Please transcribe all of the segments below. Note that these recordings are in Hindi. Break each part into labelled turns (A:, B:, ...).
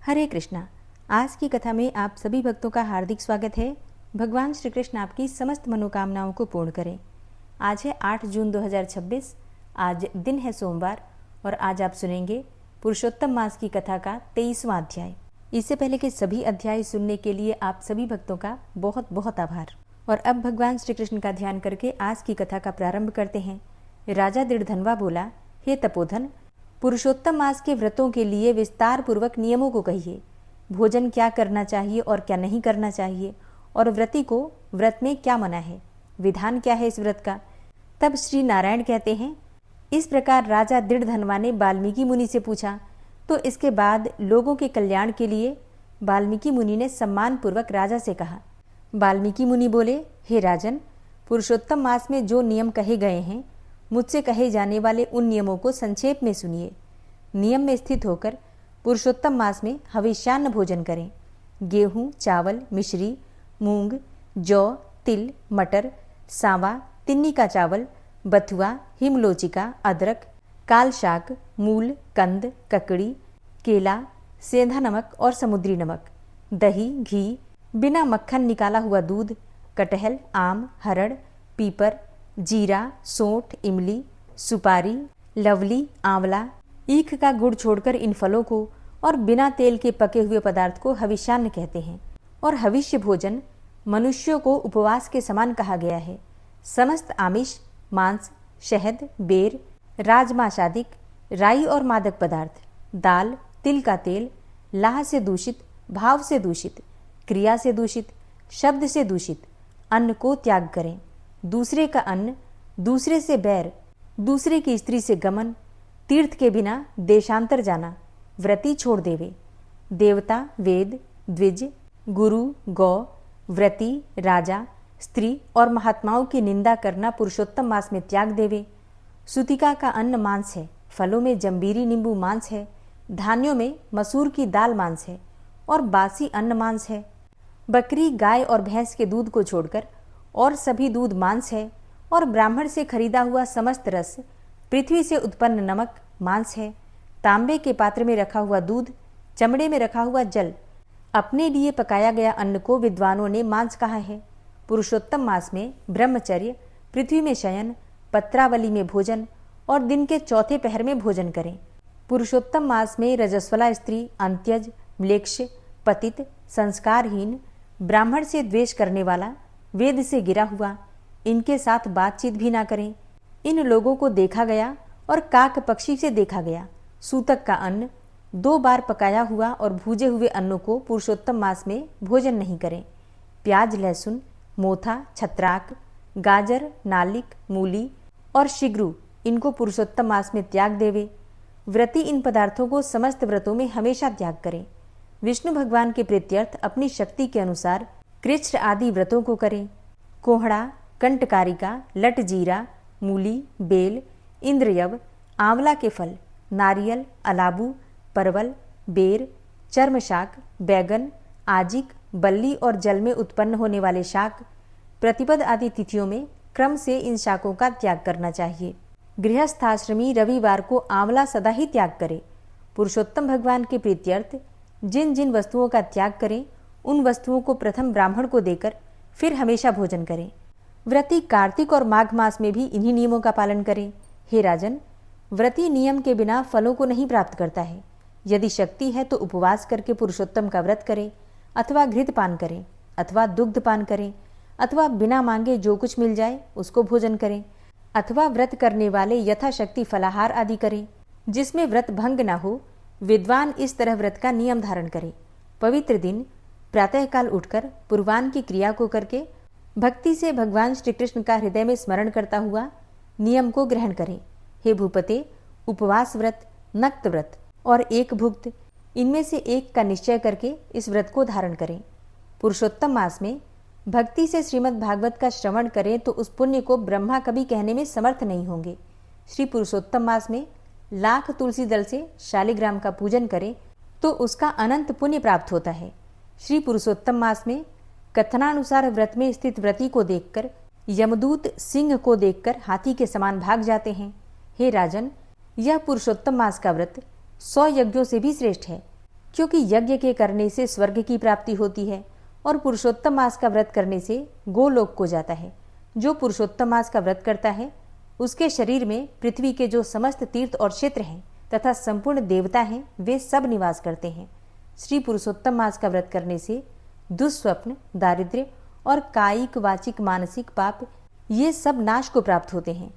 A: हरे कृष्णा। आज की कथा में आप सभी भक्तों का हार्दिक स्वागत है। भगवान श्री कृष्ण आपकी समस्त मनोकामनाओं को पूर्ण करें। आज है 8 जून 2026। आज दिन है सोमवार और आज आप सुनेंगे पुरुषोत्तम मास की कथा का 23वां अध्याय। इससे पहले के सभी अध्याय सुनने के लिए आप सभी भक्तों का बहुत बहुत आभार। और अब भगवान श्री कृष्ण का ध्यान करके आज की कथा का प्रारंभ करते हैं। राजा दृढ़धनवा बोला, हे तपोधन, पुरुषोत्तम मास के व्रतों के लिए विस्तार पूर्वक नियमों को कहिए। भोजन क्या करना चाहिए और क्या नहीं करना चाहिए, और व्रती को व्रत में क्या मना है, विधान क्या है इस व्रत का। तब श्री नारायण कहते हैं, इस प्रकार राजा दृढ़धनवा ने वाल्मीकि मुनि से पूछा। तो इसके बाद लोगों के कल्याण के लिए वाल्मीकि मुनि ने सम्मान पूर्वक राजा से कहा। वाल्मीकि मुनि बोले, हे राजन, पुरुषोत्तम मास में जो नियम कहे गए हैं, मुझसे कहे जाने वाले उन नियमों को संक्षेप में सुनिए। नियम में स्थित होकर पुरुषोत्तम मास में हविष्यान्न भोजन करें। गेहूं, चावल, मिश्री, मूंग, जौ, तिल, मटर, सांवा, तिन्नी का चावल, बथुआ, हिमलोचिका, अदरक, काल शाक, मूल, कंद, ककड़ी, केला, सेंधा नमक और समुद्री नमक, दही, घी, बिना मक्खन निकाला हुआ दूध, कटहल, आम, हरड़, पीपर, जीरा, सोंठ, इमली, सुपारी, लवली, आंवला, ईख का गुड़ छोड़कर इन फलों को और बिना तेल के पके हुए पदार्थ को हविष्यान्न कहते हैं। और हविष्य भोजन मनुष्यों को उपवास के समान कहा गया है। समस्त आमिष, मांस, शहद, बेर, राजमाशादिक, राई और मादक पदार्थ, दाल, तिल का तेल, लाह से दूषित, भाव से दूषित, क्रिया से दूषित, शब्द से दूषित अन्न को त्याग करें। दूसरे का अन्न, दूसरे से बैर, दूसरे की स्त्री से गमन, तीर्थ के बिना देशांतर जाना व्रती छोड़ देवे। देवता, वेद, द्विज, गुरु, गौ, व्रती, राजा, स्त्री और महात्माओं की निंदा करना पुरुषोत्तम मास में त्याग देवे। सुतिका का अन्न मांस है, फलों में जंबीरी नींबू मांस है, धान्यों में मसूर की दाल मांस है और बासी अन्न मांस है। बकरी, गाय और भैंस के दूध को छोड़कर और सभी दूध मांस है। और ब्राह्मण से खरीदा हुआ समस्त रस, पृथ्वी से उत्पन्न नमक मांस है। तांबे के पात्र में रखा हुआ दूध, चमड़े में रखा हुआ जल, अपने लिए पकाया गया अन्न को विद्वानों ने मांस कहा है। पुरुषोत्तम मास में ब्रह्मचर्य, पृथ्वी में शयन, पत्रावली में भोजन और दिन के चौथे पहर में भोजन करें। पुरुषोत्तम मास में रजस्वला स्त्री, अंत्यज, म्लेच्छ, पतित, संस्कारहीन, ब्राह्मण से द्वेष करने वाला, वेद से गिरा हुआ, इनके साथ बातचीत भी ना करें। इन लोगों को देखा गया और काक पक्षी से देखा गया। सूतक का अन्न, 2 बार पकाया हुआ और भूजे हुए अन्नों को पुरुषोत्तम मास में भोजन नहीं करें। प्याज, लहसुन, मोथा, छत्राक, गाजर, नालिक, मूली और शिग्रू, इनको पुरुषोत्तम मास में त्याग देवे। व्रती इन पदार्थों को समस्त व्रतों में हमेशा त्याग करें। विष्णु भगवान के प्रीत्यर्थ अपनी शक्ति के अनुसार कृच्छ आदि व्रतों को करें। कोहड़ा, कंटकारिका, लट जीरा, मूली, बेल, इंद्रयव, आंवला के फल, नारियल, अलाबू, परवल, बेर, चर्मशाक, बैगन, आजिक, बल्ली और जल में उत्पन्न होने वाले शाक, प्रतिपद आदि तिथियों में क्रम से इन शाकों का त्याग करना चाहिए। गृहस्थाश्रमी रविवार को आंवला सदा ही त्याग करे। पुरुषोत्तम भगवान के प्रीत्यर्थ जिन जिन वस्तुओं का त्याग करें, उन वस्तुओं को प्रथम ब्राह्मण को देकर फिर हमेशा भोजन करें। व्रती कार्तिक और माघ मास में भी इन्हीं नियमों का पालन करें। हे राजन, व्रती नियम के बिना फलों को नहीं प्राप्त करता है। यदि शक्ति है तो उपवास करके पुरुषोत्तम का व्रत करें, अथवा घृत पान करें, अथवा दुग्ध पान करें, अथवा बिना मांगे जो कुछ मिल जाए उसको भोजन करें, अथवा व्रत करने वाले यथाशक्ति फलाहार आदि करें। जिसमें व्रत भंग न हो, विद्वान इस तरह व्रत का नियम धारण करें। पवित्र दिन प्रातःकाल उठकर पूर्वाह्न की क्रिया को करके भक्ति से भगवान श्री कृष्ण का हृदय में स्मरण करता हुआ नियम को ग्रहण करें। हे भूपते, उपवास व्रत, नक्त व्रत और एक भुक्त, इनमें से एक का निश्चय करके इस व्रत को धारण करें। पुरुषोत्तम मास में भक्ति से श्रीमद् भागवत का श्रवण करें तो उस पुण्य को ब्रह्मा कभी कहने में समर्थ नहीं होंगे। श्री पुरुषोत्तम मास में लाख तुलसी दल से शालिग्राम का पूजन करें तो उसका अनंत पुण्य प्राप्त होता है। श्री पुरुषोत्तम मास में कथनानुसार व्रत में स्थित व्रती को देखकर यमदूत सिंह को देखकर हाथी के समान भाग जाते हैं। हे राजन, यह पुरुषोत्तम मास का व्रत 100 यज्ञों से भी श्रेष्ठ है। क्योंकि यज्ञ के करने से स्वर्ग की प्राप्ति होती है और पुरुषोत्तम मास का व्रत करने से गोलोक को जाता है। जो पुरुषोत्तम मास का व्रत करता है उसके शरीर में पृथ्वी के जो समस्त तीर्थ और क्षेत्र हैं तथा संपूर्ण देवता हैं वे सब निवास करते हैं। श्री पुरुषोत्तम मास का व्रत करने से दुस्वप्न, दारिद्र्य और कायिक, वाचिक, मानसिक पाप ये सब नाश को प्राप्त होते हैं।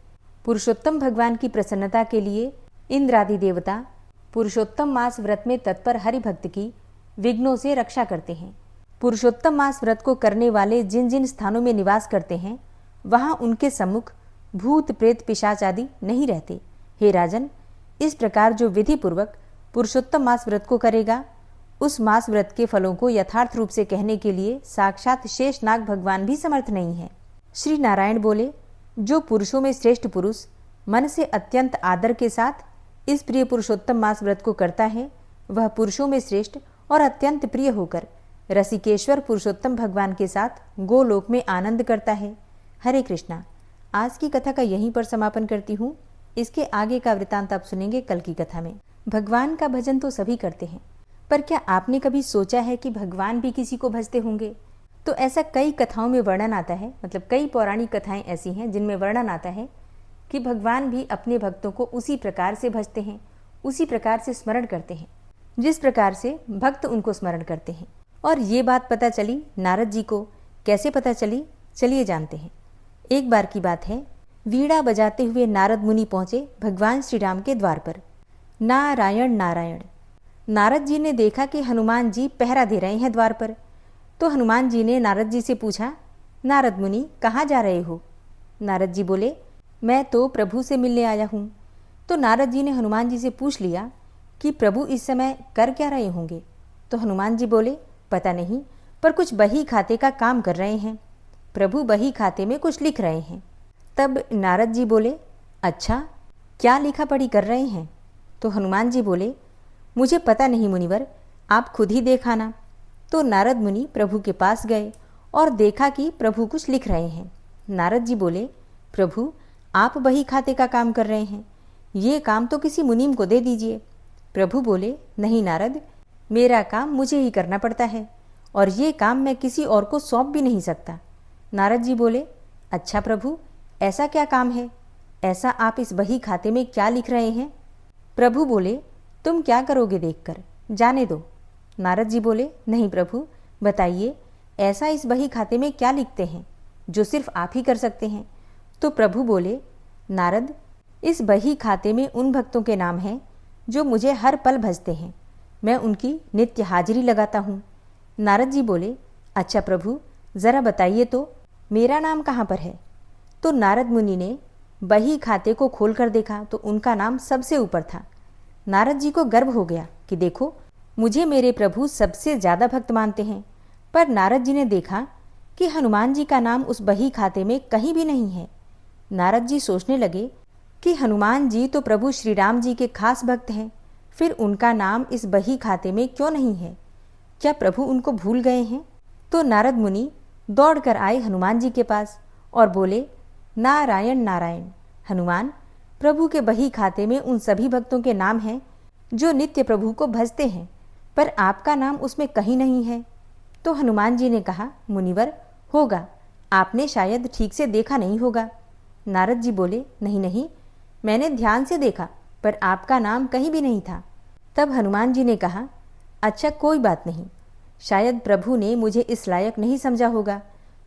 A: पुरुषोत्तम भगवान की प्रसन्नता के लिए इंद्र आदि देवता पुरुषोत्तम मास व्रत में तत्पर हरिभक्त की विघ्नों से रक्षा करते हैं। पुरुषोत्तम मास व्रत को करने वाले जिन जिन स्थानों में निवास करते हैं वहां उनके सम्मुख भूत, प्रेत, पिशाच आदि नहीं रहते। हे राजन, इस प्रकार जो विधि पूर्वक पुरुषोत्तम मास व्रत को करेगा उस मास व्रत के फलों को यथार्थ रूप से कहने के लिए साक्षात शेषनाग भगवान भी समर्थ नहीं है। श्री नारायण बोले, जो पुरुषों में श्रेष्ठ पुरुष मन से अत्यंत आदर के साथ इस प्रिय पुरुषोत्तम मास व्रत को करता है वह पुरुषों में श्रेष्ठ और अत्यंत प्रिय होकर रसिकेश्वर पुरुषोत्तम भगवान के साथ गोलोक में आनंद करता है। हरे कृष्णा। आज की कथा का यहीं पर समापन करती हूँ। इसके आगे का वृतांत आप सुनेंगे कल की कथा में। भगवान का भजन तो सभी करते हैं, पर क्या आपने कभी सोचा है कि भगवान भी किसी को भजते होंगे? तो ऐसा कई कथाओं में वर्णन आता है, मतलब कई पौराणिक कथाएं ऐसी हैं जिनमें वर्णन आता है कि भगवान भी अपने भक्तों को उसी प्रकार से भजते हैं, उसी प्रकार से स्मरण करते हैं जिस प्रकार से भक्त उनको स्मरण करते हैं। और ये बात पता चली नारद जी को। कैसे पता चली, चलिए जानते हैं। एक बार की बात है, वीणा बजाते हुए नारद मुनि पहुंचे भगवान श्री राम के द्वार पर। नारायण नारायण। नारद जी ने देखा कि हनुमान जी पहरा दे रहे हैं द्वार पर। तो हनुमान जी ने नारद जी से पूछा, नारद मुनि कहाँ जा रहे हो? नारद जी बोले, मैं तो प्रभु से मिलने आया हूँ। तो नारद जी ने हनुमान जी से पूछ लिया कि प्रभु इस समय कर क्या रहे होंगे? तो हनुमान जी बोले, पता नहीं, पर कुछ बही खाते का काम कर रहे हैं। प्रभु बही खाते में कुछ लिख रहे हैं। तब नारद जी बोले, अच्छा, क्या लिखा पढ़ी कर रहे हैं? तो हनुमान जी बोले, मुझे पता नहीं मुनिवर, आप खुद ही देखाना। तो नारद मुनि प्रभु के पास गए और देखा कि प्रभु कुछ लिख रहे हैं। नारद जी बोले, प्रभु आप बही खाते का काम कर रहे हैं, ये काम तो किसी मुनीम को दे दीजिए। प्रभु बोले, नहीं नारद, मेरा काम मुझे ही करना पड़ता है और ये काम मैं किसी और को सौंप भी नहीं सकता। नारद जी बोले, अच्छा प्रभु, ऐसा क्या काम है? ऐसा आप इस बही खाते में क्या लिख रहे हैं? प्रभु बोले, तुम क्या करोगे देखकर, जाने दो। नारद जी बोले, नहीं प्रभु, बताइए ऐसा इस बही खाते में क्या लिखते हैं जो सिर्फ आप ही कर सकते हैं? तो प्रभु बोले, नारद, इस बही खाते में उन भक्तों के नाम हैं जो मुझे हर पल भजते हैं। मैं उनकी नित्य हाजिरी लगाता हूँ। नारद जी बोले, अच्छा प्रभु, ज़रा बताइए तो मेरा नाम कहाँ पर है? तो नारद मुनि ने बही खाते को खोल कर देखा तो उनका नाम सबसे ऊपर था। नारद जी को गर्व हो गया कि देखो, मुझे मेरे प्रभु सबसे ज़्यादा भक्त मानते हैं। पर नारद जी ने देखा कि हनुमान जी का नाम उस बही खाते में कहीं भी नहीं है। नारद जी सोचने लगे कि हनुमान जी तो प्रभु श्री राम जी के खास भक्त हैं, फिर उनका नाम इस बही खाते में क्यों नहीं है? क्या प्रभु उनको भूल गए हैं? तो नारद मुनि दौड़कर आए हनुमान जी के पास और बोले, नारायण नारायण। हनुमान, प्रभु के बही खाते में उन सभी भक्तों के नाम हैं जो नित्य प्रभु को भजते हैं, पर आपका नाम उसमें कहीं नहीं है। तो हनुमान जी ने कहा, मुनिवर, होगा, आपने शायद ठीक से देखा नहीं होगा। नारद जी बोले, नहीं नहीं, मैंने ध्यान से देखा, पर आपका नाम कहीं भी नहीं था। तब हनुमान जी ने कहा, अच्छा कोई बात नहीं, शायद प्रभु ने मुझे इस लायक नहीं समझा होगा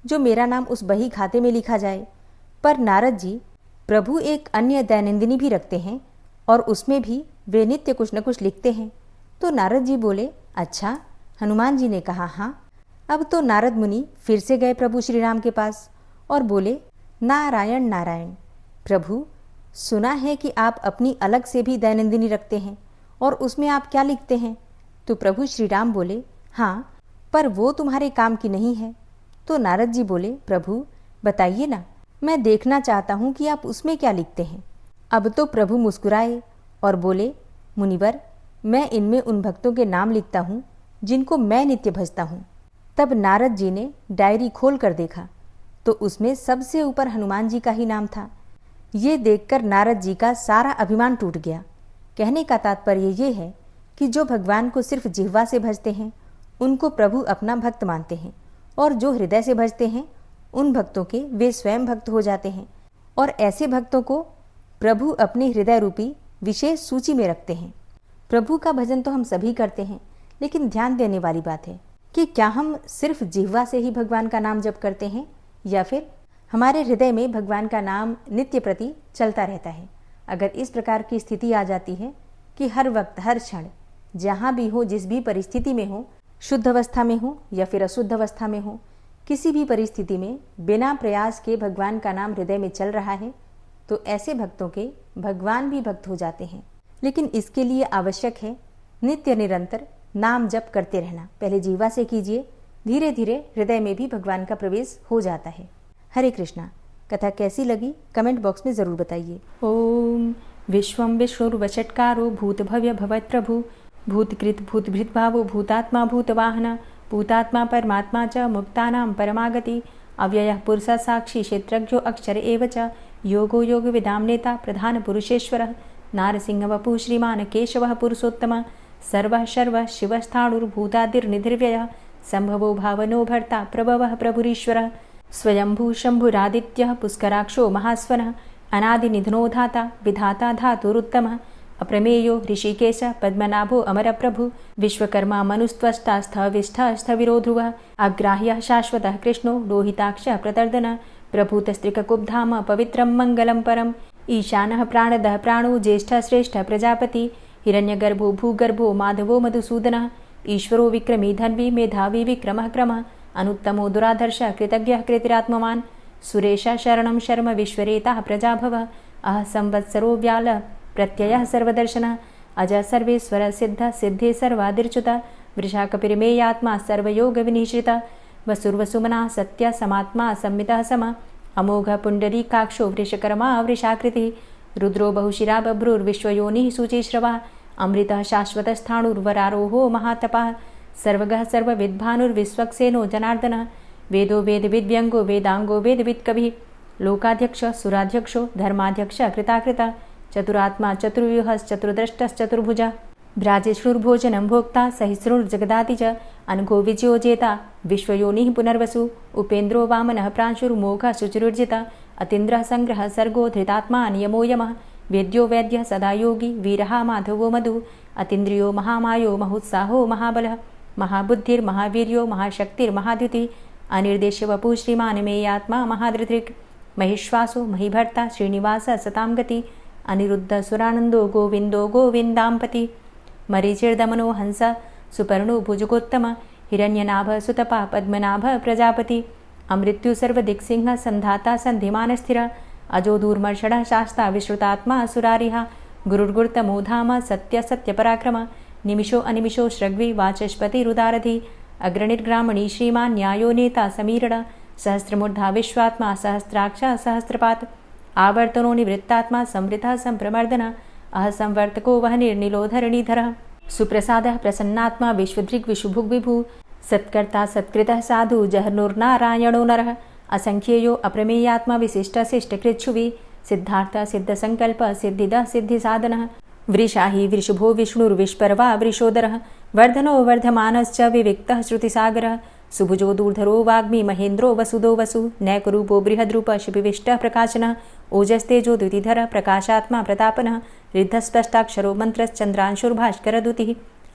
A: जो मेरा नाम उस बही खाते में लिखा जाए। पर नारद जी, प्रभु एक अन्य दैनंदिनी भी रखते हैं और उसमें भी वे नित्य कुछ न कुछ लिखते हैं। तो नारद जी बोले, अच्छा। हनुमान जी ने कहा, हाँ। अब तो नारद मुनि फिर से गए प्रभु श्री राम के पास और बोले, नारायण नारायण। प्रभु, सुना है कि आप अपनी अलग से भी दैनंदिनी रखते हैं और उसमें आप क्या लिखते हैं? तो प्रभु श्री राम बोले, हाँ, पर वो तुम्हारे काम की नहीं है। तो नारद जी बोले, प्रभु बताइए ना, मैं देखना चाहता हूँ कि आप उसमें क्या लिखते हैं। अब तो प्रभु मुस्कुराए और बोले, मुनिवर, मैं इनमें उन भक्तों के नाम लिखता हूँ जिनको मैं नित्य भजता हूँ। तब नारद जी ने डायरी खोल कर देखा तो उसमें सबसे ऊपर हनुमान जी का ही नाम था। ये देखकर नारद जी का सारा अभिमान टूट गया। कहने का तात्पर्य ये है कि जो भगवान को सिर्फ जिह्वा से भजते हैं उनको प्रभु अपना भक्त मानते हैं, और जो हृदय से भजते हैं उन भक्तों के वे स्वयं भक्त हो जाते हैं, और ऐसे भक्तों को प्रभु अपनी हृदय रूपी विशेष सूची में रखते हैं। प्रभु का भजन तो हम सभी करते हैं, लेकिन ध्यान देने वाली बात है कि क्या हम सिर्फ जिह्वा से ही भगवान का नाम जप करते हैं या फिर हमारे हृदय में भगवान का नाम नित्य प्रति चलता रहता है। अगर इस प्रकार की स्थिति आ जाती है कि हर वक्त हर क्षण जहाँ भी हो, जिस भी परिस्थिति में हो, शुद्ध अवस्था में हो या फिर अशुद्ध अवस्था में हो, किसी भी परिस्थिति में बिना प्रयास के भगवान का नाम हृदय में चल रहा है, तो ऐसे भक्तों के भगवान भी भक्त हो जाते हैं। लेकिन इसके लिए आवश्यक है नित्य निरंतर नाम जप करते रहना। पहले जीवा से कीजिए, धीरे धीरे हृदय में भी भगवान का प्रवेश हो जाता है। हरे कृष्णा। कथा कैसी लगी कमेंट बॉक्स में ज़रूर बताइए। ओम विश्वं विष्णुर्वषट्कारो भूत भव्य भवत् प्रभु भूतकृत भूतभृत भावो भूतात्मा भूतवाहन भूतात्मा परमात्मा च मुक्तानां परमागति अव्ययः पुरुषः साक्षी क्षेत्रज्ञो अक्षर एव च योगो योग विदां नेता प्रधान पुरुषेश्वरः नारसिंह वपुः श्रीमान केशवः पुरुषोत्तम सर्वः शर्वः शिवस्थाणुर्भूतादिर्निधिर्व्ययः संभवो भावनो भर्ता प्रभवः प्रभुरीश्वरः स्वयंभू शंभुरादित्यः पुष्कराक्षो महास्वनः अनादिनिधनो धाता विधाता धातुरुत्तमः अप्रमेयो ऋषिकेश पद्मनाभो अमरप्रभु विश्वकर्मा मनुस्त्वष्टा स्थविष्ठः स्थविरो ध्रुवः अग्राह्यः शाश्वतः कृष्णो लोहिताक्षः प्रतर्दन प्रभूतस्त्रिककुब्धाम पवित्रं मङ्गलं परम् ईशानः प्राणदः प्राणो ज्येष्ठः श्रेष्ठः प्रजापति हिरण्यगर्भो भूगर्भो माधवो मधुसूदनः ईश्वरो विक्रमी धन्वी मेधावी विक्रमः क्रमः अनुत्तमो दुराधर्षः कृतज्ञः कृतिरात्मवान् सुरेशः शरणं शर्म विश्वरेताः प्रजाभवः अह संवत्सरो व्यालः प्रत्ययः सर्वदर्शनः अजः सर्वेश्वरः सिद्धः सिद्धे सर्वादिर्च्युतः वृषाकपिर्मेयात्मा सर्वयोगविनिश्रितः वसुर्वसुमनः सत्यः समात्मा संमितः समः अमोघः पुण्डरीकाक्षो वृषकर्मा वृषाकृतिः रुद्रो बहुशिरा बभ्रुर्विश्वयोनिः शुचिश्रवः अमृतः शाश्वतस्थाणुर्वरारोहो महातपः सर्वगः सर्वविद्भानुर्विश्वक्सेनो जनार्दनः वेदो वेदविद्व्यङ्गो वेदाङ्गो वेदवित्कविः लोकाध्यक्षः सुराध्यक्षो धर्माध्यक्षः कृताकृतः चतुरात्मा चतुर्व्यूहश्चतुर्द्रष्टश्चतुर्भुजः भ्राजेष्णुर्भोजनं भोक्ता सहिष्णुर्जगदाति च अनघो विजयोजेता विश्वयोनिः पुनर्वसु उपेन्द्रो वामनः प्रांशुर्मोघः शुचिरुर्जितः अतीन्द्रः संग्रहः सर्गो धृतात्मा नियमो यमः वेद्यो वैद्यः सदा योगी वीरः माधवो मधु अतीन्द्रियो महामायो महोत्साहो महाबलः महाबुद्धिर्महावीर्यो महाशक्तिर्महाद्युतिः अनिर्देश्य वपुः श्रीमान् मेयात्मा महाधृतिर् महिश्वासो महीभर्ता श्रीनिवासः सतां गति अनिरुद्ध सुरानन्दो गोविन्दो गोविन्दाम्पति मरीचिर्दमनो हंस सुपर्णो भुजगोत्तम हिरण्यनाभ सुतपा पद्मनाभ प्रजापति अमृत्यु सर्वदिक्सिंह संधाता सन्धिमानस्थिर अजो दूर्मर्षणः शास्ता विश्रुतात्मा सुरारिः गुरुर्गुर्तमो धाम सत्य सत्यपराक्रम निमिषो अनिमिषो श्रग्वी वाचस्पतिरुदारधि अग्रणिर्ग्रामणी श्रीमान् न्यायो नेता समीरण सहस्रमूर्धा विश्वात्मा सहस्राक्षा सहस्रपात् आवर्तनो निवृत्तात्मा संवृतः संप्रमर्दन अह संवर्तको वह निर्निलोधरणीधरः सुप्रसादः प्रसन्नात्मा विश्वदृग् विशुभुग् विभु सत्कर्ता सत्कृतः साधु जहर्नुर्नारायणो नरः असंख्येयो अप्रमेयात्मा विशिष्टशिष्टकृच्छुवि सिद्धार्थ सिद्धसंकल्प सिद्धिदः सिद्धिसाधनः वृषाहि वृषभो विष्णुर्विष्पर्वा वृषोदरः वर्धनो वर्धमानश्च विविक्तः श्रुतिसागरः सुभुजो दूर्धरो वाग्मी महेन्द्रो वसुदो वसु नैकरूपो बृहद्रूप शिपिविष्टः प्रकाशनः ओजस्तेजो द्युतिधर प्रकाशात्मा प्रतापनः रिद्धस्पष्टाक्षरो मन्त्रश्चन्द्रांशुर्भास्करदुतिः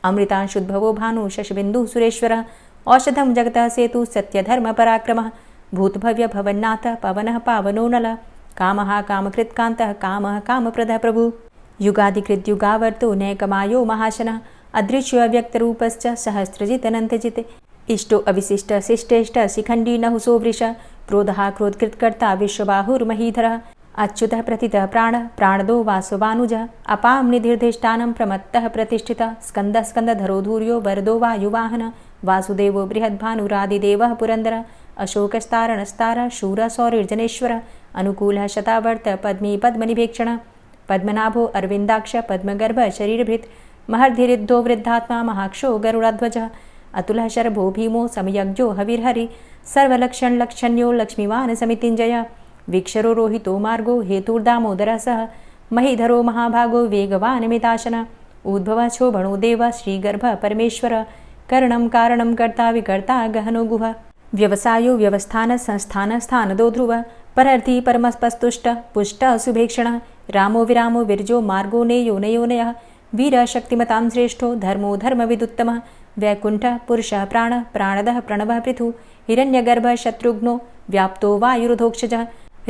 A: अमृतांशुद्भवो भानु शशबिन्दुः सुरेश्वरः औषधं जगतः सेतु सत्यधर्मपराक्रमः भूतभव्य भवन्नाथ पवनः पावनो नलः कामः कामकृत्कान्तः कामः कामप्रदः प्रभु युगादिकृद्युगावर्तो नैकमायो महाशनः अदृश्यो अव्यक्तरूपश्च सहस्रजितनन्तजित् इष्टो अविशिष्ट शिष्टेष्ट शिखण्डी नहुसो वृष क्रोधः क्रोधकृत्कर्ता विश्वबाहुर्महीधरः अच्युतः प्रतितः प्राणः प्राणदो वासवानुजः अपां निधिर्धिष्ठानं प्रमत्तः प्रतिष्ठितः स्कन्दः स्कन्दधरो धूर्यो वरदो वायुवाहनः वासुदेवो बृहद्भानुरादिदेवः पुरन्दरः अशोकस्तारणस्तारः शूरः सौरिर्जनेश्वरः अनुकूलः शतावर्त पद्मी पद्मनिभेक्षणः पद्मनाभो अरविन्दाक्ष पद्मगर्भ शरीरभृत् महर्धिरिद्धो वृद्धात्मा महाक्षो गरुडाध्वजः अतुलः शरभो भीमो समयज्ञो हविर्हरि सर्वलक्षणलक्षण्यो लक्ष्मीवान् समितिञ्जयः वीक्षरो रोहितो मार्गो हेतुर्दामोदरः सः महीधरो महाभागो वेगवान् मिताशनः उद्भवाछो भणो देव श्रीगर्भ परमेश्वर करणं कारणं कर्ता विकर्ता गहनो गुह व्यवसायो व्यवस्थान संस्थान स्थानदो ध्रुव परर्थी परमस्पस्तुष्ट पुष्ट शुभेक्षण रामो विरामो विरजो मार्गो नेयो नयोनयः वीर शक्तिमतां श्रेष्ठो धर्मो धर्मविदुत्तमः वैकुण्ठ पुरुषः प्राण प्राणदः प्रणवः पृथु हिरण्यगर्भ शत्रुघ्नो व्याप्तो वायुरुधोक्षजः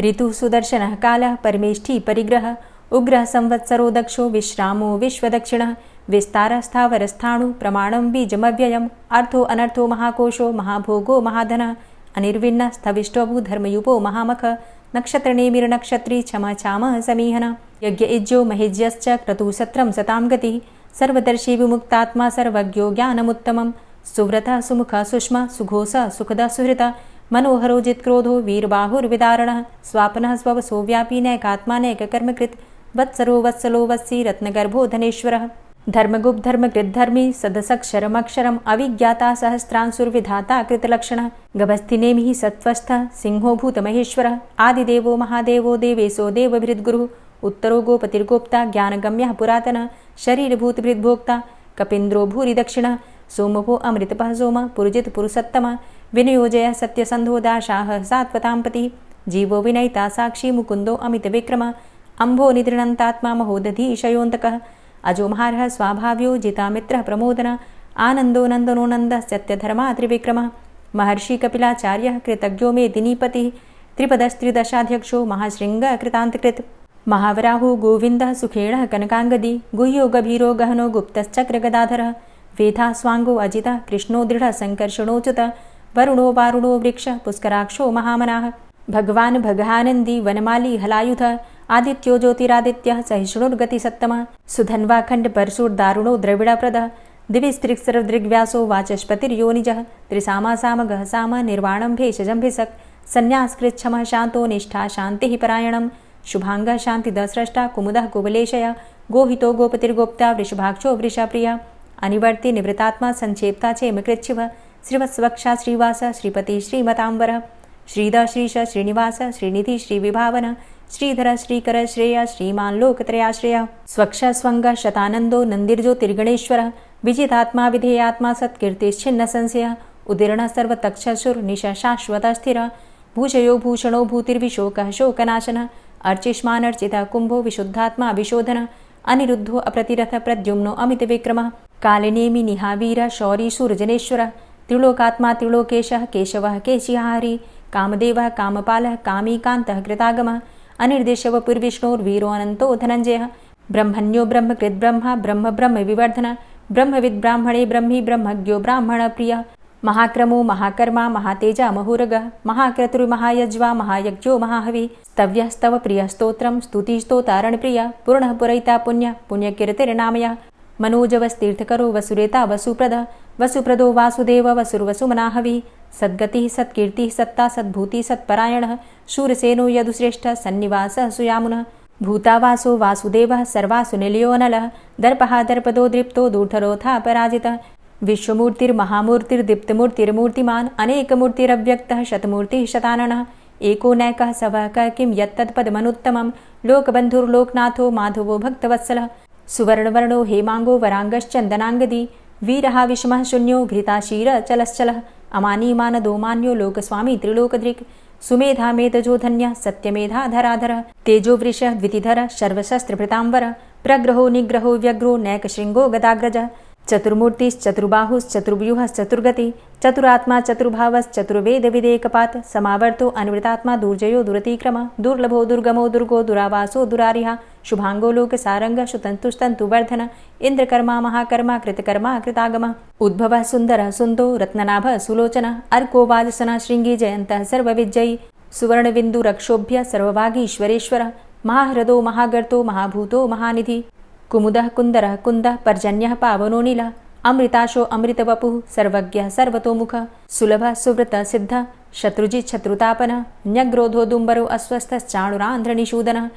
A: ऋतु सुदर्शनः कालः परमेष्ठी परिग्रह उग्रः संवत्सरो दक्षो विश्रामो विश्वदक्षिणः विस्तारस्थावरस्थाणु प्रमाणं बीजमव्ययम् अर्थो अनर्थो महाकोशो महाभोगो महाधनः अनिर्विण्ण स्थविष्टोभू धर्मयुपो महामख नक्षत्रनेमिर्नक्षत्री क्षमा क्षामः समीहन यज्ञ इज्जो महेज्यश्च क्रतुसत्रं सतां गतिः सर्वदर्शी विमुक्तात्मा सर्वज्ञो ज्ञानमुत्तमं सुव्रतः सुमुखः सुष्मा सुघोषः सुखदः सुहृतः मनोहरो जित्क्रोधो वीरबाहुर्विदारणः स्वापनः स्ववसो व्यापी नैकात्मा नैककर्मकृत् वत्सरो वत्सलो वत्सी रत्नगर्भो धनेश्वरः धर्मगुप्त धर्मकृत धर्मी सदसक्षरमक्षरम् अविज्ञाता सहस्रांसुर्विधाता कृतलक्षणः गभस्तिनेमिः सत्त्वस्थः सिंहो भूतमहेश्वरः आदिदेवो महादेवो देवेशो देवभृद्गुरुः उत्तरो गोपतिर्गोप्ता ज्ञानगम्यः पुरातनः शरीरभूतभृद्भोक्ता कपीन्द्रो भूरि दक्षिणः सोमभो अमृतपः सोम पुरुजित पुरुषोत्तमः विनयोजयः सत्यसन्धो दाशाः सात्वतां पतिः जीवो विनयिता साक्षी मुकुन्दो अमितविक्रमः अम्भो निद्रणन्तात्मा महोदधीशयोऽन्तकः अजोमहारः स्वाभाव्यो जितामित्रः प्रमोदन आनन्दो नन्दनो नन्दः सत्यधर्मा त्रिविक्रमः महर्षि कपिलाचार्यः कृतज्ञो मेदिनीपतिः त्रिपदस्त्रिदशाध्यक्षो महाशृङ्गः कृतान्तकृत् महावराहो गोविन्दः सुखेणः कनकाङ्गदी गुह्यो गभीरो गहनो गुप्तश्चक्रगदाधरः वेधा स्वाङ्गो अजितः कृष्णो दृढः सङ्कर्षणोच्युतः वरुणो वारुणो वृक्षः पुष्कराक्षो महामनाः भगवान् भगानन्दी वनमाली हलायुधः आदित्यो ज्योतिरादित्यः सहिष्णुर्गतिसत्तमः सुधन्वाखण्ड परशुर्दारुणो द्रविडप्रदः दिविस्त्रिक्सर्वदृग्व्यासो वाचस्पतिर्योनिजः त्रिसामासामगः साम निर्वाणं भेषजम्भिषक् सन्न्यासकृच्छमः शान्तो निष्ठा शान्तिः परायणं शुभाङ्गः शान्तिदः स्रष्टा कुमुदः कुवलेशय गोहितो गोपतिर्गोप्ता वृषभाक्षो वृषाप्रिया अनिवर्ति निवृतात्मा संक्षेप्ता चेमकृच्छिवः श्रीवत्सवक्षा श्रीवास श्रीपति श्रीमताम्बरः श्रीद श्रीश श्रीनिवास श्रीनिधि श्रीविभावन श्रीधर श्रीकर श्रेय श्रीमान् लोकत्रयाश्रय स्वक्ष स्वंग शतानंदो नंदिर्ज्योतिर्गणेश्वर विजितात्मा विधेयात्मा सत्कीर्तिश्छिन्न संशय उदीर्ण सर्वतक्षसुर्निश शाश्वत स्थिर भूषयो भूषणो भूतिर्विशोकः शोकनाशन अर्चिष्मानर्चित कुंभो विशुद्धात्मा विशोधन अनिरुद्धो अप्रतिरथ प्रद्युम्नो अमित विक्रमः कालिनेमि निहावीर शौरी सूर्जनेश्वर त्रिलोकात्मा त्रिलोकेशः केशवः केशिहारी कामदेवः कामपालः कामीकान्तः कृतागमः अनिर्देशवपुर्विष्णोर्वीरो अनन्तो धनञ्जयः ब्रह्मण्यो ब्रह्मकृद्ब्रह्मा ब्रह्म ब्रह्म विवर्धन ब्रह्मविद् ब्राह्मणे ब्रह्मी ब्रह्मज्ञो ब्राह्मणप्रियः महाक्रमो महाकर्मा महातेजा महोरगः महाक्रतुर्महायज्वा महायज्ञो महाहवि स्तव्यः स्तव प्रियः स्तोत्रं स्तुतिस्तोतारणप्रियः पूर्णः पुरैता पुण्यः पुण्यकीर्तिर्नामयः मनोजवस्तीर्थकरो वसुरेता वसुप्रदः वसुप्रदो वासुदेव वसुर्वसुमनाहवि सद्गतिः सत्कीर्तिः सत्ता सद्भूतिः सत्परायणः शूरसेनो यदुश्रेष्ठः सन्निवासः सुयामुनः भूतावासो वासुदेवः सर्वासु निलयोऽनलः दर्पः दर्पदो दृप्तो दूर्धरोऽथा पराजितः विश्वमूर्तिर्महामूर्तिर्दीप्तमूर्तिर्मूर्तिमान् अनेकमूर्तिरव्यक्तः शतमूर्तिः शताननः एको नैकः सवः क किं यत्तत्पदमनुत्तमं लोकबन्धुर्लोकनाथो माधवो भक्तवत्सलः सुवर्णवर्णो हेमाङ्गो वराङ्गश्चन्दनाङ्गदी वीरः विषमः शून्यो घृताशीरचलश्चलः अमानीमानदो मान्यो लोकस्वामी त्रिलोकदृक् सुमेधा मेधजो धन्यः सत्यमेधाधराधरः तेजोवृषः द्वितिधरः सर्वशस्त्रभृताम्बर प्रग्रहो निग्रहो व्यग्रो नैकशृङ्गो गदाग्रजः चतुर्मूर्तिश्चतुर्बाहुश्चतुर्व्यूहश्चतुर्गति चतुरात्मा चतुर्भावश्चतुर्वेदविदेकपात् समावर्तो अनिवृतात्मा दुर्जयो दुरतिक्रम दुर्लभो दुर्गमो दुर्गो दुरावासो दुरारिहा शुभांगो लोकसारंग शुतन्तुस्तन्तुवर्धन इंद्रकर्मा महाकर्मा कृतकर्मा कृतागमः उद्भवः सुन्दरः सुन्दो रत्ननाभः सुलोचनः अर्को वाजसनः शृङ्गी जयन्तः सर्वविजयी सुवर्णबिन्दुरक्षोभ्य सर्वभागीश्वरेश्वरः महाह्रदो महागर्तो महाभूतो महानिधि कुमुदः कुन्दरः कुन्दः पर्जन्यः पावनो नीलः अमृताशो अमृतवपुः सर्वज्ञः सर्वतोमुखः सुलभः सुव्रतः सिद्धः शत्रुजित् शत्रुतापनः न्यग्रोधो दुम्बरो अस्वस्थश्चाणुरान्ध्रनिषूदनः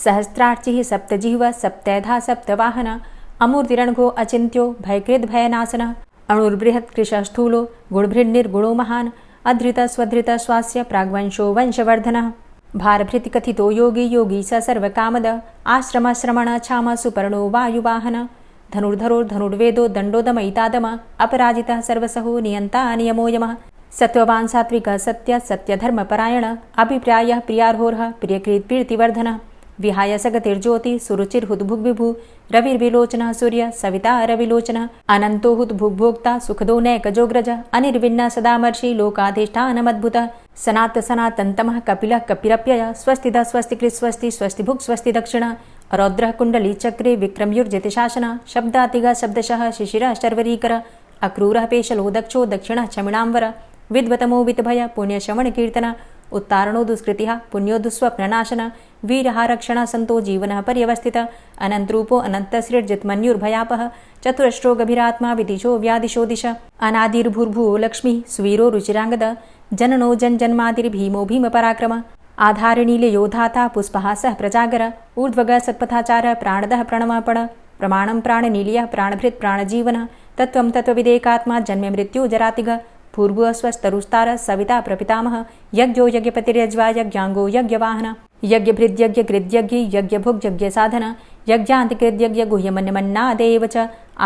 A: सहस्रार्चिः सप्तजिह्वः सप्तैधा सप्तवाहनः अमूर्तिरणघो अचिन्त्यो भयकृद्भयनाशनः अणुर्बृहत् कृशस्थूलो गुणभृन्निर्गुणो महान् अधृतः स्वधृतः स्वास्य प्राग्वंशो वंशवर्धनः भारभृति कथितो योगी योगी स सर्वकामद आश्रम श्रमण छाम सुपर्णो वायुवाहन धनुर्धरोर्धनुर्वेदो दण्डोदमयितादम अपराजितः सर्वसहो नियन्ता नियमो यमः सत्त्ववान् सात्विकः सत्य सत्यधर्मपरायण अभिप्रायः प्रियार्होर्ह प्रियकृत् प्रीतिवर्धनः विहाय सगतिर्ज्योति सुरुचिर्हुद्भुग्विभु रविर्विलोचनः सूर्य सविता रविलोचनः अनन्तो हुद्भुग्भोक्ता सुखदो नैकजोग्रज अनिर्विण्ण सदामर्षि लोकाधिष्ठानमद्भुतः सनात सनातन्तमः कपिलः कपिरप्यय स्वस्तिदः स्वस्तिकृत् स्वस्ति स्वस्तिभुक् स्वस्ति दक्षिणः रौद्रः कुण्डली चक्रे विक्रमयुर्जिति शासन शब्दातिगः शब्दशः शिशिरः शर्वरीकर अक्रूरः पेशलो दक्षो दक्षिणः क्षमिणाम्बर विद्वतमो वितभय पुण्यश्रवणकीर्तन उत्तारणो दुष्कृतिः पुण्यो दुःस्वप्ननाशन वीरहारक्षण सन्तो जीवनः पर्यवस्थित अनन्तरूपो अनन्तसृर्जितमन्युर्भयापः चतुरश्रो गभीरात्मा विदिशो व्यादिशो दिश अनादिर्भूर्भुवो लक्ष्मीः सुवीरो रुचिराङ्गद जननो जन्मादिर्भीमो भीमपराक्रम आधारनीलयोधाता पुष्पहासः प्रजागर ऊर्ध्वगः सत्पथाचार प्राणदः प्रणवपण प्रमाणं प्राणनीलयः प्राणभृत् प्राणजीवनः तत्त्वं तत्त्वविदेकात्मा जन्म मृत्यु जरातिग पूर्व स्वस्तरुस्तार सविता प्रपितामह यज्ञो यज्ञपतिर्यज्वा यज्ञांगो यज्ञवाहन यज्ञभृद्यज्ञकृद्यज्ञ यज्ञभुग्यज्ञ साधन यज्ञान्तिकृद्यज्ञ गुह्यमन्यमन्नादेव च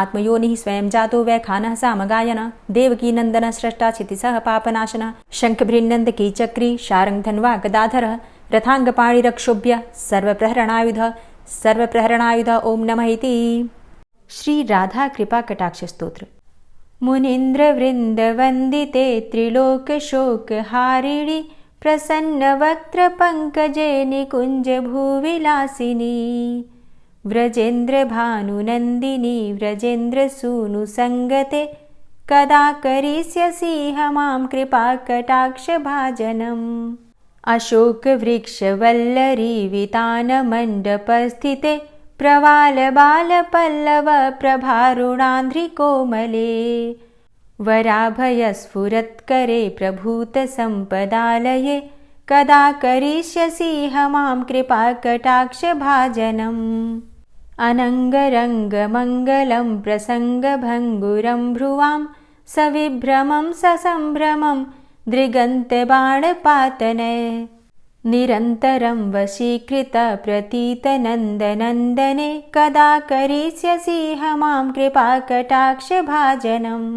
A: आत्मयोनिः स्वयं जातो वैखानः सामगायन देवकी नन्दन स्रष्टा क्षितिसः पापनाशन शङ्खभृन्नन्दकी चक्री शारङ्गधन्वा गदाधरः रथाङ्गपाणिरक्षोभ्य सर्वप्रहरणायुध ओं नमः इति। श्री राधा कृपा कटाक्ष स्तोत्र। मुनीन्द्रवृन्दवन्दिते त्रिलोकशोकहारिणि प्रसन्नवक्त्रपङ्कजे निकुञ्जभूविलासिनी व्रजेन्द्रभानुनन्दिनी व्रजेन्द्रसूनुसङ्गते कदा करिष्यसि मां कृपाकटाक्षभाजनम् अशोकवृक्षवल्लरी वितानमण्डपस्थिते प्रवालबालपल्लव प्रभारुणान्ध्रिकोमले वराभयस्फुरत्करे प्रभूतसम्पदालये कदा करिष्यसि मां कृपाकटाक्षभाजनम् अनङ्गरङ्गमङ्गलं प्रसङ्गभङ्गुरं भ्रुवां सविभ्रमं ससम्भ्रमं दृगन्तबाणपातने निरन्तरं वशीकृत प्रतीतनन्दनन्दने कदा करिष्यसि मां कृपाकटाक्षभाजनम्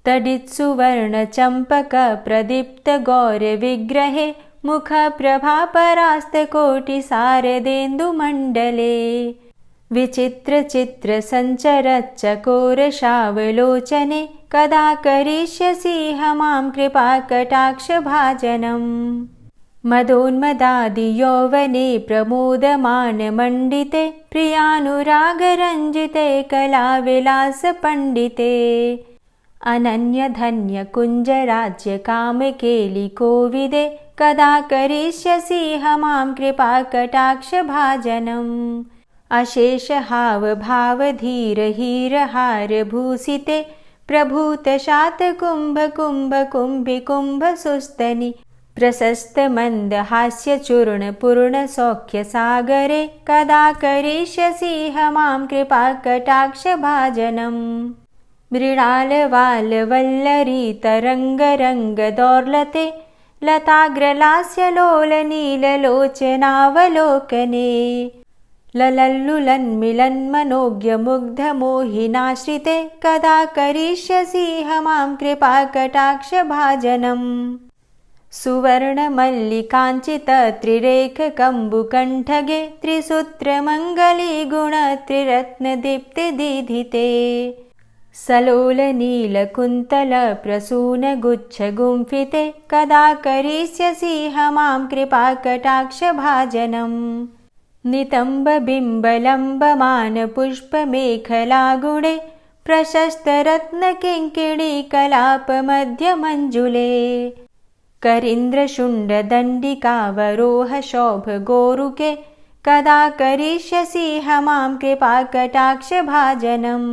A: तडित्सुवर्णचम्पकप्रदीप्तगौरविग्रहे मुखप्रभापरास्तकोटिसारदेन्दुमण्डले विचित्रचित्रसञ्चरच्चकोरशावलोचने कदा करिष्यसि मां कृपाकटाक्षभाजनम् मदोन्मदादियौवने प्रमोदमानमण्डिते प्रियानुरागरञ्जिते कलाविलासपण्डिते अनन्यधन्यकुञ्जराज्यकामकेलिकोविदे कदा करिष्यसि मां कृपाकटाक्षभाजनम् अशेषहावभावधीरहीरहारभूषिते प्रभूतशातकुम्भकुम्भकुम्भिकुम्भसुस्तनि प्रशस्तमन्दहास्यचूर्णपूर्णसौख्यसागरे कदा करिष्यसि मां कृपाकटाक्षभाजनम् मृणालवालवल्लरी लताग्रलास्यलोलनीललोचनावलोकने ललल्लुलन्मिलन्मनोज्ञमुग्धमोहिनाश्रिते कदा करिष्यसि मां कृपाकटाक्षभाजनम् सुवर्णमल्लिकाञ्चितत्रिरेखकम्बुकण्ठगे त्रिसूत्रमङ्गलीगुणत्रिरत्नदीप्तिदीधिते सलोलनीलकुन्तलप्रसूनगुच्छगुम्फिते कदा करिष्यसि मां कृपाकटाक्षभाजनम् नितम्बबिम्बलम्बमानपुष्पमेखलागुणे प्रशस्तरत्नकिङ्किणीकलापमध्यमञ्जुले करीन्द्रशुण्डदण्डिकावरोहशोभगोरुके कदा करिष्यसि मां कृपाकटाक्षभाजनम्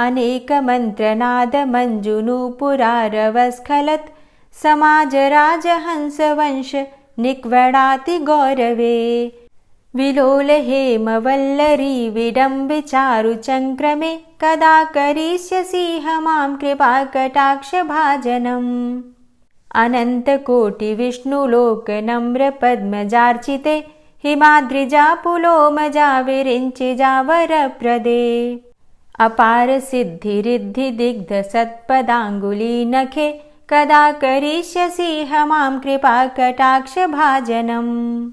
A: अनेकमन्त्रनादमञ्जुनूपुरारवस्खलत् समाजराजहंसवंश निक्वडाति गौरवे विलोलहेमवल्लरी विडम्बिचारुचङ्क्रमे कदा करिष्यसि मां कृपाकटाक्षभाजनम् अनन्तकोटिविष्णुलोकनम्रपद्मजार्चिते हिमाद्रिजापुलोमजा विरिञ्चिजावरप्रदे अपार सिद्धि रिद्धि दिग्ध सत्पदांगुली नखे कदा करिष्यसि हमां कृपा कटाक्ष भाजनम्।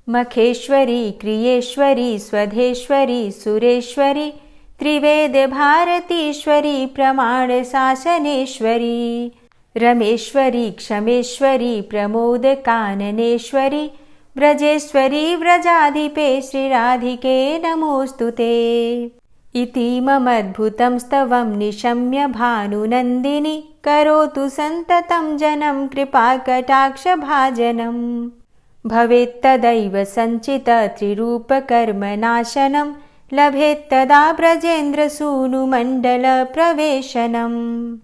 A: मखेश्वरी क्रियेश्वरी स्वधेश्वरी सुरेश्वरी त्रिवेद भारतीश्वरी प्रमाण शासनेश्वरी। रमेश्वरी क्षमेश्वरी प्रमोद काननेश्वरी व्रजेश्वरी व्रजाधिपे श्रीराधिके नमोस्तुते। इति ममद्भुतं स्तवं निशम्य भानुनन्दिनी करोतु सन्ततं जनं कृपाकटाक्षभाजनम्। भवेत्तदैव सञ्चित त्रिरूपकर्मनाशनं लभेत्तदा ब्रजेन्द्रसूनुमण्डलप्रवेशनम्।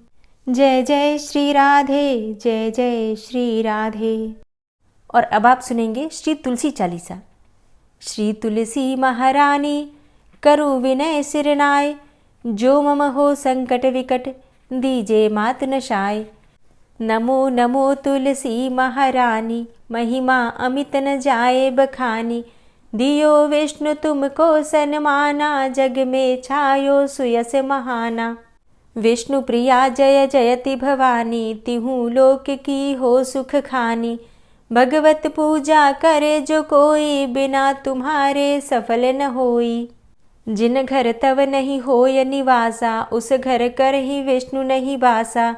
A: जय जय श्री राधे, जय जय श्री राधे। और अब आप सुनेंगे श्री तुलसी चालीसा। श्री तुलसी महारानी करूँ विनय सिरनाय, जो मम हो संकट विकट दीजे मात नशाय। नमो नमो तुलसी महारानी, महिमा अमित न जाए बखानी। दियो विष्णु तुमको सन्माना, जग में छायो सुयस महाना। विष्णु प्रिया जय जयति भवानी, तिहु लोक की हो सुख खानी। भगवत पूजा करे जो कोई, बिना तुम्हारे सफल न होई। जिन घर तव नहीं होय निवासा, उस घर कर ही विष्णु नहीं बासा।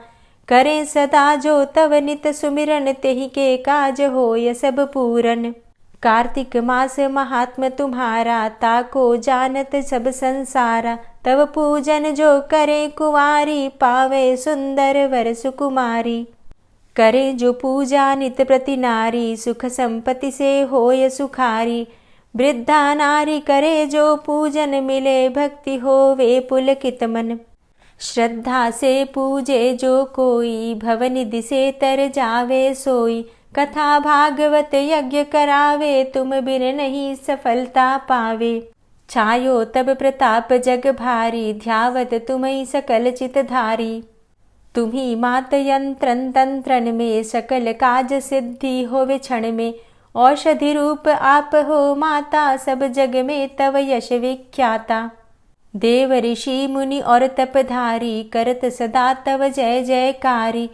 A: करें सदा जो तव नित सुमिरन, तेहि के काज होय सब पूरन। कार्तिक मास महात्म तुम्हारा, ताको जानत सब संसारा। तव पूजन जो करे कुंवारी, पावे सुंदर वर सुकुमारी। करे जो पूजा नित प्रति नारी, सुख संपत्ति से होय सुखारी। वृद्धा नारी करे जो पूजन, मिले भक्ति होवे पुलकित मन। श्रद्धा से पूजे जो कोई, भवनिधि से तर जावे सोई। कथा भागवत यज्ञ करावे, तुम बिन नहीं सफलता पावे। छायो तब प्रताप जग भारी, ध्यावत तुम्हीं सकल चित धारी। तुम्ही मात यंत्रन तंत्रन में, सकल काज सिद्धि होवे क्षण में। औषधि रूप आप हो माता, सब जग में तव यश विख्याता। देव ऋषि मुनि और तपधारी, करत सदा तव जय जयकारी।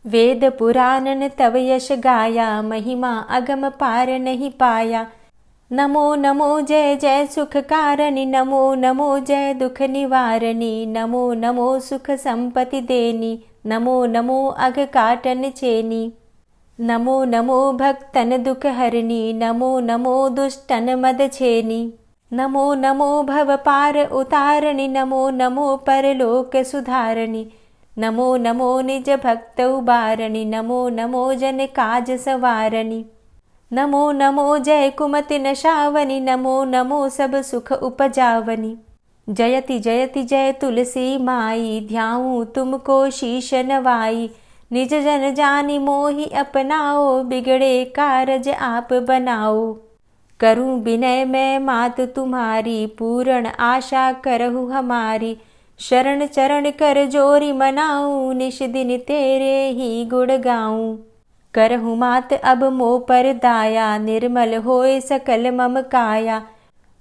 A: वेद पुराणन तव यश गाया, महिमा अगम पार नहीं पाया। नमो नमो जय जय सुख कारणी, नमो नमो जय दुख निवारणी। नमो नमो सुख संपत्ति देनी, नमो नमो अघ काटन चेनी। नमो नमो भक्तन दुख हरणी, नमो नमो दुष्टन मद छेनी। नमो नमो भव पार उतारणी, नमो नमो परलोक सुधारणी। नमो नमो निज भक्त उबारणी, नमो नमो जन काज सवारणी। नमो नमो जय कुमति नशावनी, नमो नमो सब सुख उपजावनी। जयति जयति जय तुलसी माई, ध्याऊं तुमको शीश नवाई। निज जन जानि मोहि अपनाओ, बिगड़े कारज आप बनाओ। करूं विनय मैं मात तुम्हारी, पूर्ण आशा करहु हमारी। शरण चरण कर जोरी मनाऊं, निश दिन तेरे ही गुण गाऊं। करहु मात अब मोह पर दाया, निर्मल होए सकल मम काया।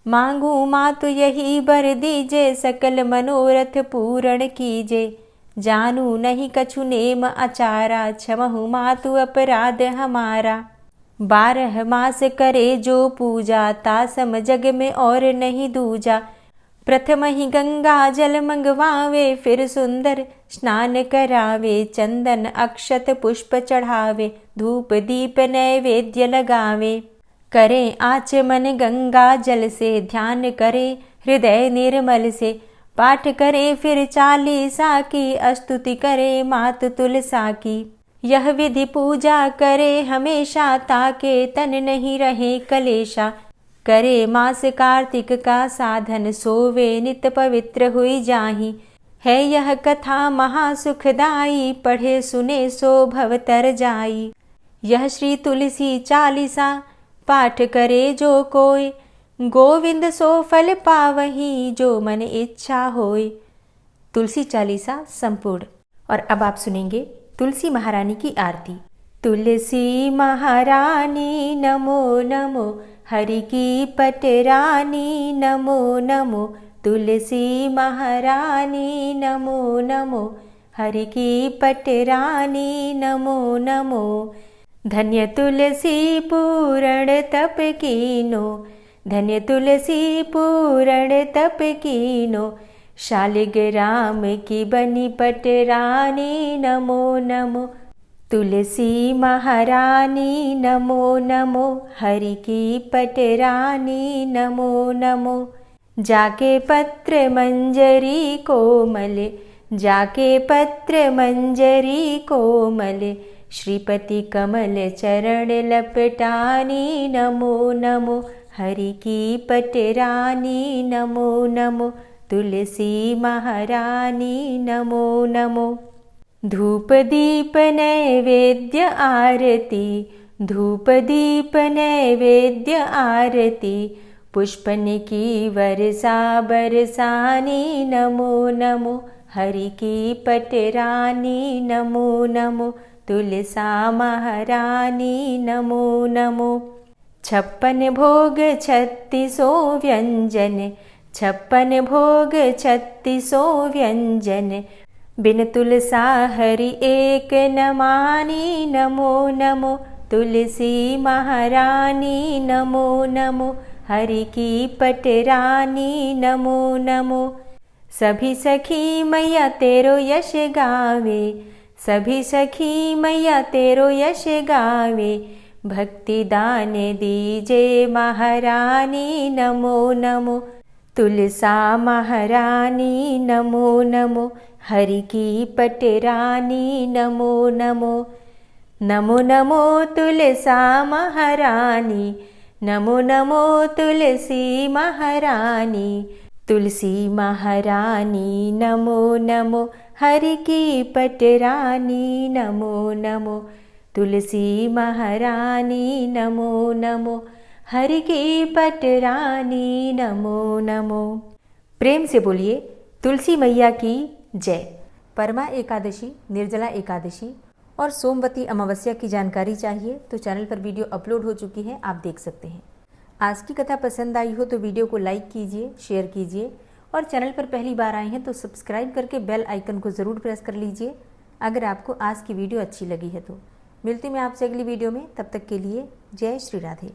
A: मांगू मातु यही बर दीजे, सकल मनोरथ पूर्ण कीजे। जानू नहीं कछु नेम आचारा, क्षमहु मातु अपराध हमारा। 12 मास करे जो पूजा, तासम जग में और नहीं दूजा। प्रथम ही गंगा जल मंगवावे, फिर सुंदर स्नान करावे। चंदन अक्षत पुष्प चढ़ावे, धूप दीप नैवेद्य लगावे। करें आचमन गंगा जल से, ध्यान करे हृदय निर्मल से। पाठ करे फिर चालीसा की, स्तुति करे मात तुलसा की। यह विधि पूजा करे हमेशा, ताके तन नहीं रहे कलेशा। करे मास कार्तिक का साधन, सोवे नित पवित्र हुई जाहि। है यह कथा महासुखदाई, पढ़े सुने सो भव तर जाई। यह श्री तुलसी चालीसा पाठ करे जो कोय, गोविंद सो फल पावही जो मन इच्छा होय। तुलसी चालीसा संपूर्ण। और अब आप सुनेंगे तुलसी महारानी की आरती। तुलसी महारानी नमो नमो, हरि की पटरानी नमो नमो। तुलसी महारानी नमो नमो, हरि की पटरानी नमो नमो। धन्य तुलसी पूर्ण तप कीनो, धन्य तुलसी पूर्ण तप कीनो, शालिग्राम की बनी पटरानी नमो नमो। तुलसी महारानी नमो नमो, हरि की पटरानी नमो नमो। जाके पत्र मंजरी कोमल, जाके पत्र मंजरी कोमल, श्रीपति कमल चरण लपटानी नमो नमो, हरि की पटरानी नमो नमो। तुलसी महारानी नमो नमो। धूप दीप नैवेद्य आरती, धूप दीप नैवेद्य आरती, पुष्पन की वर्षा बरसानी नमो नमो, हरि की पटरानी नमो नमो। तुलसा महारानी नमो नमो। 56 भोग 36 व्यंजन, 56 भोग 36 व्यंजन, बिन तुलसा हरि एक न मानी नमो नमो। तुलसी महारानी नमो नमो, हरि की पटरानी नमो नमो। सभी सखी मैया तेरो यश गावे, सभी सखी मैया तेरो यश गावे, भक्ति दान दीजे महारानी नमो नमो। तुलसा महारानी नमो नमो, हरि की पटरानी नमो नमो। नमो नमो तुलसा महारानी, नमो नमो तुलसी महारानी। तुलसी महारानी नमो नमो, हरि की पटरानी नमो नमो। तुलसी महारानी नमो नमो, हरि की पटरानी नमो नमो। प्रेम से बोलिए तुलसी मैया की जय। परमा एकादशी, निर्जला एकादशी और सोमवती अमावस्या की जानकारी चाहिए तो चैनल पर वीडियो अपलोड हो चुकी है, आप देख सकते हैं। आज की कथा पसंद आई हो तो वीडियो को लाइक कीजिए, शेयर कीजिए और चैनल पर पहली बार आए हैं तो सब्सक्राइब करके बेल आइकन को ज़रूर प्रेस कर लीजिए अगर आपको आज की वीडियो अच्छी लगी है तो। मिलती मैं आपसे अगली वीडियो में, तब तक के लिए जय श्री राधे।